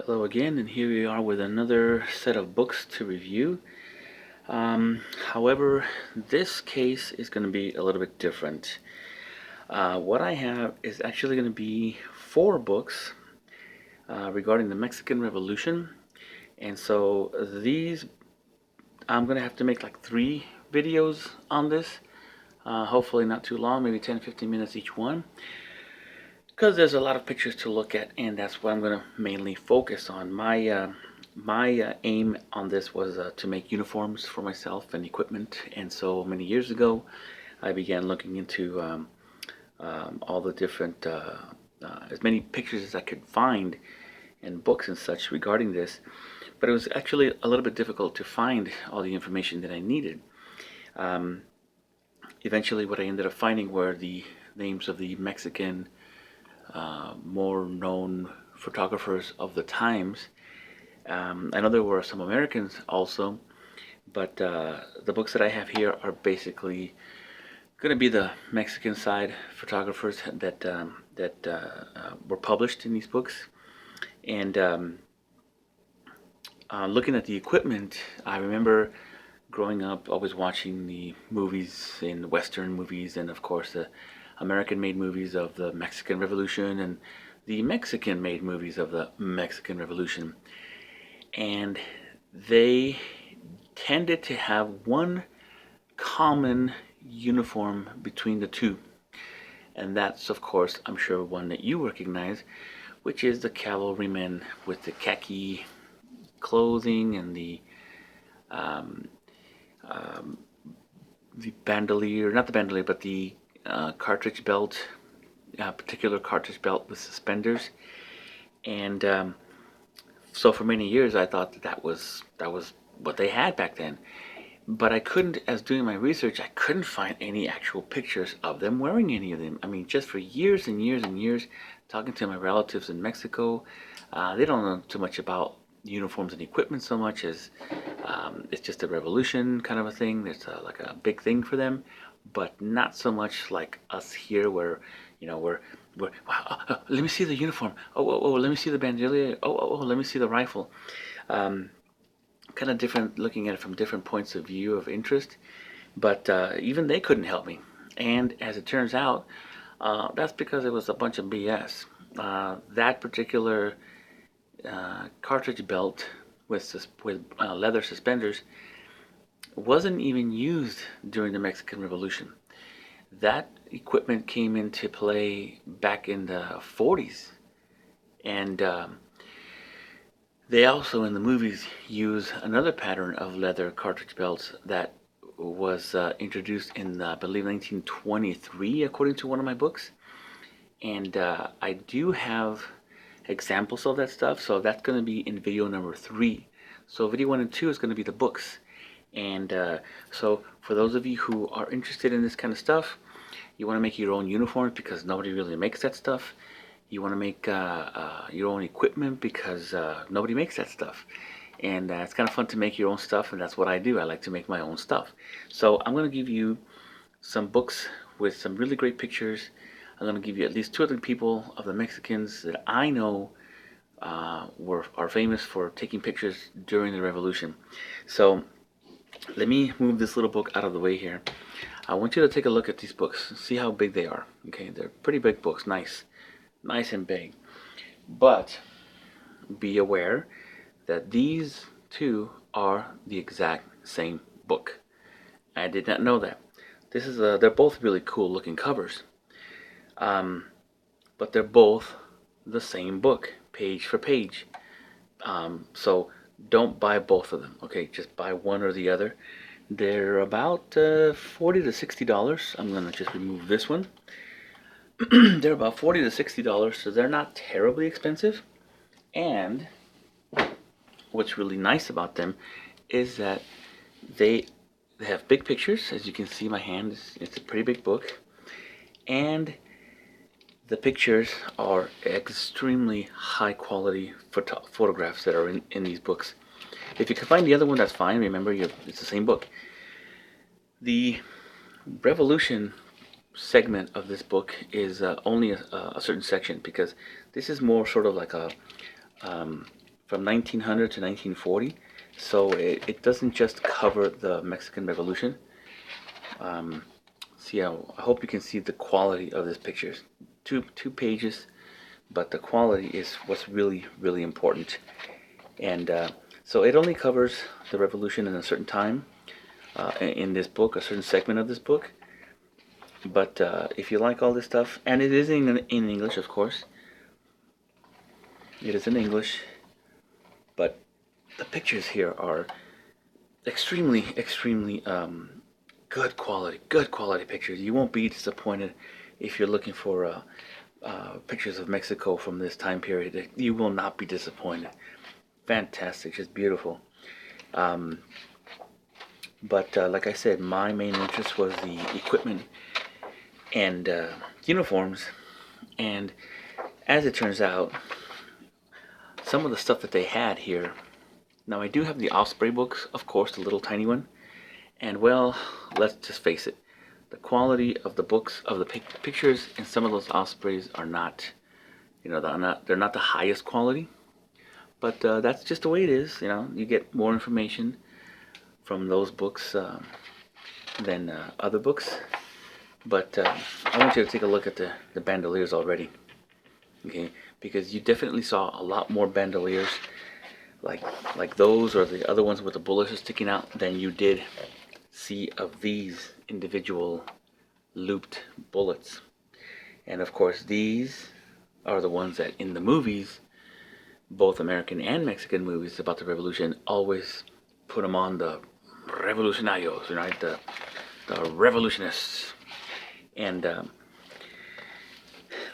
Hello again, and here we are with another set of books to review. However, this case is going to be a little bit different. What I have is actually going to be four books regarding the Mexican Revolution, and so these I'm going to have to make like three videos on this. Hopefully, not too long, maybe 10 15 minutes each one, because there's a lot of pictures to look at, and that's what I'm going to mainly focus on. My aim on this was to make uniforms for myself and equipment, and so many years ago, I began looking into all the different, as many pictures as I could find in books and such regarding this. But it was actually a little bit difficult to find all the information that I needed. Um, Eventually, what I ended up finding were the names of the Mexican more known photographers of the times. I know there were some Americans also, but the books that I have here are basically going to be the Mexican side photographers that were published in these books. And looking at the equipment, I remember growing up always watching the movies in Western movies, and of course the American-made movies of the Mexican Revolution and the Mexican-made movies of the Mexican Revolution. And they tended to have one common uniform between the two. And that's, of course, I'm sure one that you recognize, which is the cavalrymen with the khaki clothing and um, um, the bandolier, not the bandolier, but the cartridge belt, particular cartridge belt with suspenders. And so for many years, I thought that was what they had back then. But I couldn't, as doing my research, I couldn't find any actual pictures of them wearing any of them. I mean, just for years and years and years, talking to my relatives in Mexico, they don't know too much about uniforms and equipment so much as it's just a revolution kind of a thing. It's like a big thing for them, but not so much like us here, where we're wow, let me see the uniform. Oh, let me see the bandolier. Oh, let me see the rifle. Um, Kind of different, looking at it from different points of view of interest, but even they couldn't help me. And as it turns out, that's because it was a bunch of BS. That particular cartridge belt with leather suspenders wasn't even used during the Mexican Revolution. That equipment came into play back in the 40s, and they also in the movies use another pattern of leather cartridge belts that was introduced in, I believe, 1923, according to one of my books. And I do have examples of that stuff, so that's going to be in video number three. So video one and two is going to be the books. And so for those of you who are interested in this kind of stuff, you want to make your own uniforms because nobody really makes that stuff. You want to make your own equipment because nobody makes that stuff. And it's kind of fun to make your own stuff, and that's what I do. I like to make my own stuff. So I'm going to give you some books with some really great pictures. I'm going to give you at least two other people of the Mexicans that I know are famous for taking pictures during the revolution. So let me move this little book out of the way here. I want you to take a look at these books. See how big they are. Okay, they're pretty big books. Nice and big. But be aware that these two are the exact same book. I did not know that. They're both really cool looking covers. Um, but they're both the same book, page for page. So don't buy both of them. Okay, just buy one or the other. They're about $40 to $60. I'm gonna just remove this one. They're about $40 to $60, so they're not terribly expensive. And what's really nice about them is that they they have big pictures. As you can see, my hand it's a pretty big book, and the pictures are extremely high quality photographs that are in these books. If you can find the other one, that's fine. Remember, it's the same book. The Revolution segment of this book is only a certain section because this is more sort of like a from 1900 to 1940. So it doesn't just cover the Mexican Revolution. See, I hope you can see the quality of this picture. Two pages, but the quality is what's really, really important. And so it only covers the revolution in a certain time in this book, a certain segment of this book. But if you like all this stuff, and it is in English, of course, it is in English, but the pictures here are extremely, extremely good quality pictures. You won't be disappointed if you're looking for pictures of Mexico from this time period. You will not be disappointed. Fantastic, just beautiful. But like I said, my main interest was the equipment and uniforms. And as it turns out, some of the stuff that they had here. Now I do have the Osprey books, of course, the little tiny one. And well, let's just face it, the quality of the books, of the pictures in some of those Ospreys are not, they're not the highest quality. But that's just the way it is. You get more information from those books than other books. But I want you to take a look at the bandoliers already, okay? Because you definitely saw a lot more bandoliers like those or the other ones with the bullets sticking out than you did see of these individual looped bullets. And of course, these are the ones that in the movies, both American and Mexican movies about the revolution, always put them on the revolucionarios, right? The revolutionists. And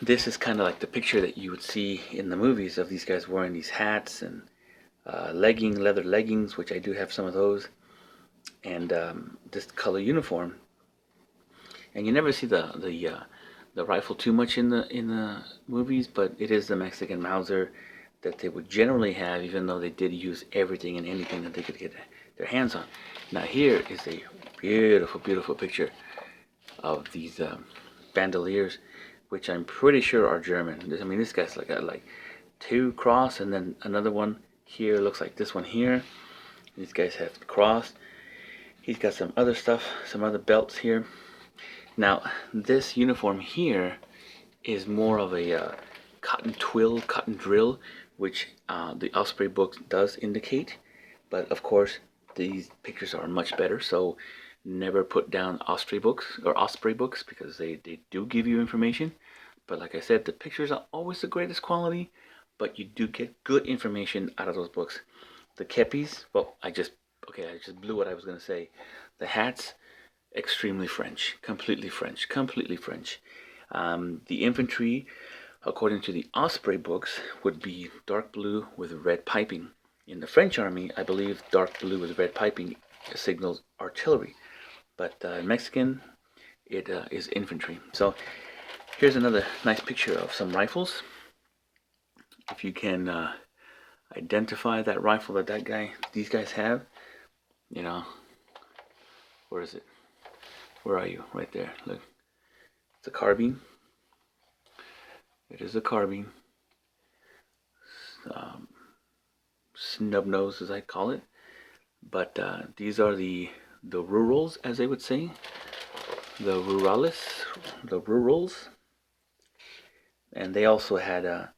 this is kind of like the picture that you would see in the movies of these guys wearing these hats and leather leggings, which I do have some of those, and this color uniform. And you never see the rifle too much in the movies, but it is the Mexican Mauser that they would generally have, even though they did use everything and anything that they could get their hands on. Now here is a beautiful, beautiful picture of these bandoliers, which I'm pretty sure are German. I mean, this guy's got like two cross, and then another one here looks like this one here. These guys have crossed. He's got some other stuff, some other belts here. Now, this uniform here is more of a cotton twill, cotton drill, which the Osprey book does indicate. But of course, these pictures are much better, so never put down Osprey books because they do give you information. But like I said, the pictures are always the greatest quality, but you do get good information out of those books. The kepis, well, I just blew what I was going to say. The hats, extremely French, completely French, completely French. The infantry, according to the Osprey books, would be dark blue with red piping. In the French army, I believe dark blue with red piping signals artillery. But in Mexican, it is infantry. So here's another nice picture of some rifles. If you can identify that rifle that these guys have, where is it? Where are you? Right there. Look, it's a carbine. It is a carbine. Snub nose, as I call it. But these are the rurals, as they would say. The rurals. And they also had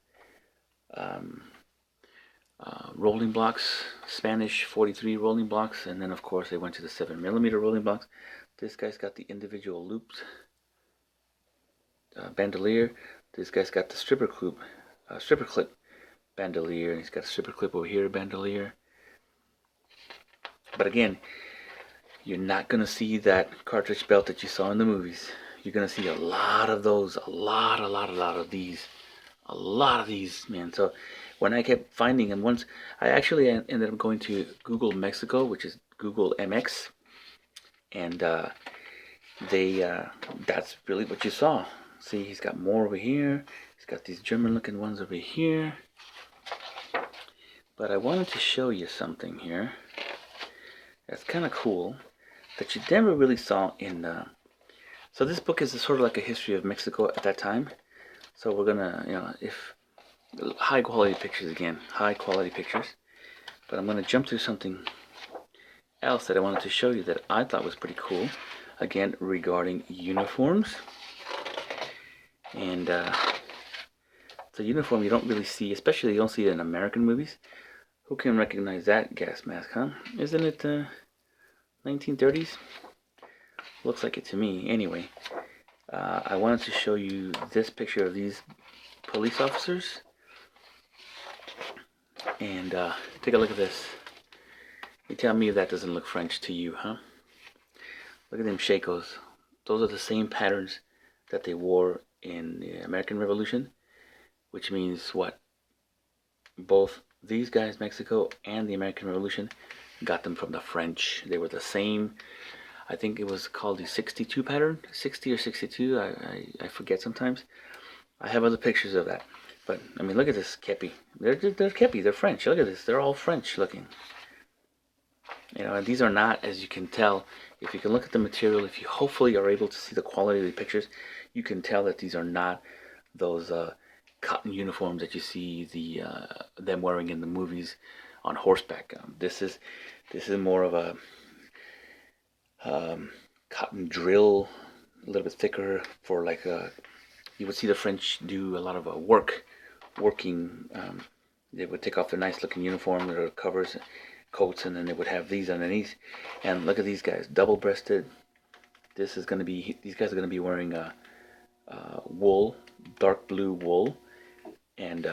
rolling blocks, Spanish 43 rolling blocks, and then of course they went to the 7mm rolling blocks. This guy's got the individual looped bandolier. This guy's got the stripper clip bandolier, and he's got a stripper clip over here bandolier. But again, you're not gonna see that cartridge belt that you saw in the movies. You're gonna see a lot of those, a lot of these, man. So when I kept finding them, once I actually ended up going to Google Mexico, which is Google MX, and that's really what you saw. See, he's got more over here. He's got these German-looking ones over here. But I wanted to show you something here that's kind of cool that you never really saw in. So this book is sort of like a history of Mexico at that time. So we're gonna, if high quality pictures again, high quality pictures. But I'm going to jump to something else that I wanted to show you that I thought was pretty cool. Again, regarding uniforms. And it's a uniform you don't really see, especially you don't see it in American movies. Who can recognize that gas mask, huh? Isn't it 1930s? Looks like it to me. Anyway, I wanted to show you this picture of these police officers. And take a look at this. You tell me if that doesn't look French to you, huh? Look at them shakos. Those are the same patterns that they wore in the American Revolution, which means what? Both these guys, Mexico and the American Revolution, got them from the French. They were the same. I think it was called the 62 pattern, 60 or 62. I forget sometimes. I have other pictures of that. But I mean, look at this kepi. They're kepi. They're French. Look at this. They're all French looking. You know, and these are not, as you can tell, if you can look at the material, if you hopefully are able to see the quality of the pictures, you can tell that these are not those cotton uniforms that you see them wearing in the movies on horseback. This is more of a cotton drill, a little bit thicker for like you would see the French do a lot of working. They would take off their nice looking uniform, their covers, coats, and then they would have these underneath. And look at these guys, double breasted. These guys are going to be wearing wool, dark blue wool, and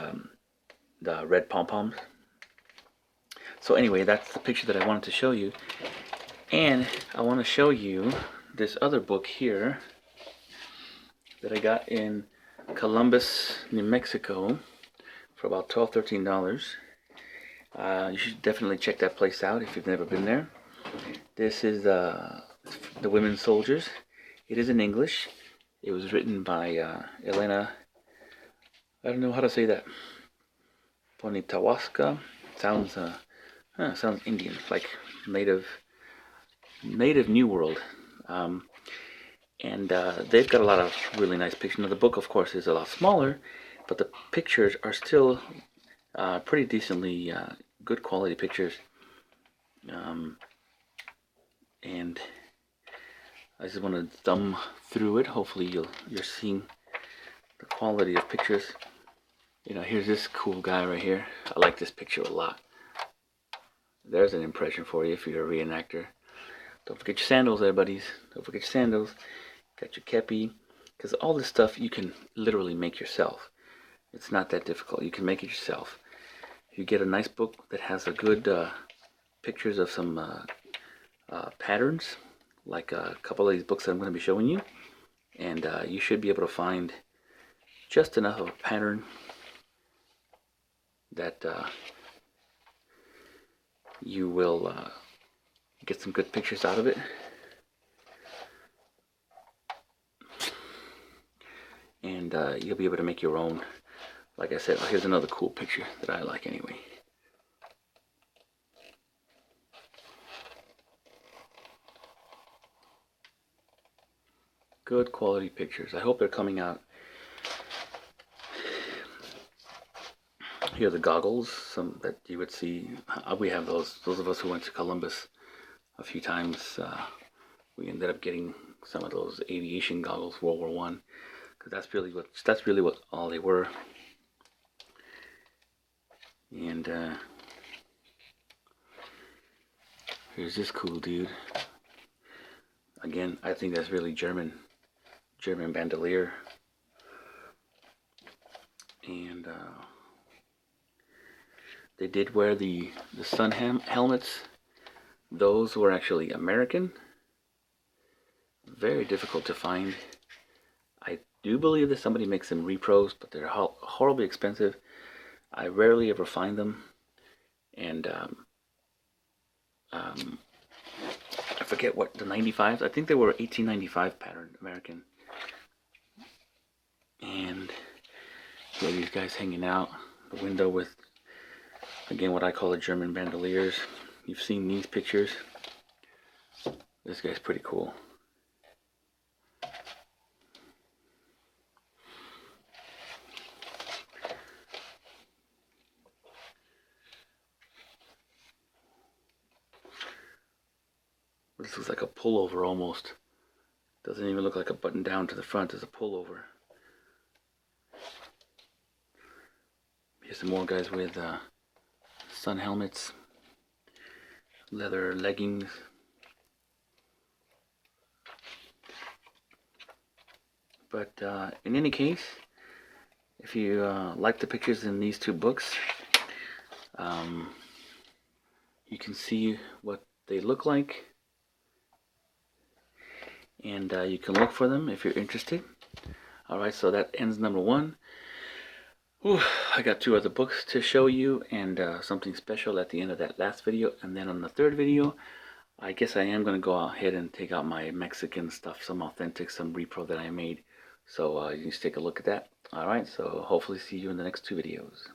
the red pom-poms. So anyway, that's the picture that I wanted to show you. And I want to show you this other book here that I got in Columbus, New Mexico for about $12-13. You should definitely check that place out if you've never been there. This is the Women Soldiers. It is in English. It was written by Elena, I don't know how to say that, Poniatowska. Sounds Indian, like native New World. And they've got a lot of really nice pictures. Now the book, of course, is a lot smaller, but the pictures are still pretty decently good quality pictures. And I just want to thumb through it. Hopefully you're seeing the quality of pictures. You know, here's this cool guy right here. I like this picture a lot. There's an impression for you if you're a reenactor. Don't forget your sandals there, buddies. Don't forget your sandals. Got your kepi. Because all this stuff you can literally make yourself. It's not that difficult. You can make it yourself. If you get a nice book that has a good pictures of some patterns, like a couple of these books that I'm going to be showing you, and you should be able to find just enough of a pattern that you will get some good pictures out of it. And you'll be able to make your own. Like I said, here's another cool picture that I like anyway. Good quality pictures. I hope they're coming out. Here are the goggles, some that you would see. We have those. Those of us who went to Columbus a few times, we ended up getting some of those aviation goggles, World War One, because that's really what all they were. And here's this cool dude. Again, I think that's really German bandolier. And they did wear the sun helmets. Those were actually American. Very difficult to find. I do believe that somebody makes them repros, but they're horribly expensive. I rarely ever find them. And I forget what the 95s. I think they were 1895 pattern American. And here are these guys hanging out the window with, again, what I call the German bandoliers. You've seen these pictures. This guy's pretty cool. This looks like a pullover almost. Doesn't even look like a button down to the front. It's a pullover. Here's some more guys with sun helmets, leather leggings. But in any case, if you like the pictures in these two books, you can see what they look like, and you can look for them if you're interested. Alright, so that ends number 1. Whew, I got 2 other books to show you, and something special at the end of that last video. And then on the third video, I guess I am going to go ahead and take out my Mexican stuff, some authentic, some repro that I made. So you can just take a look at that. Alright, so hopefully see you in the next 2 videos.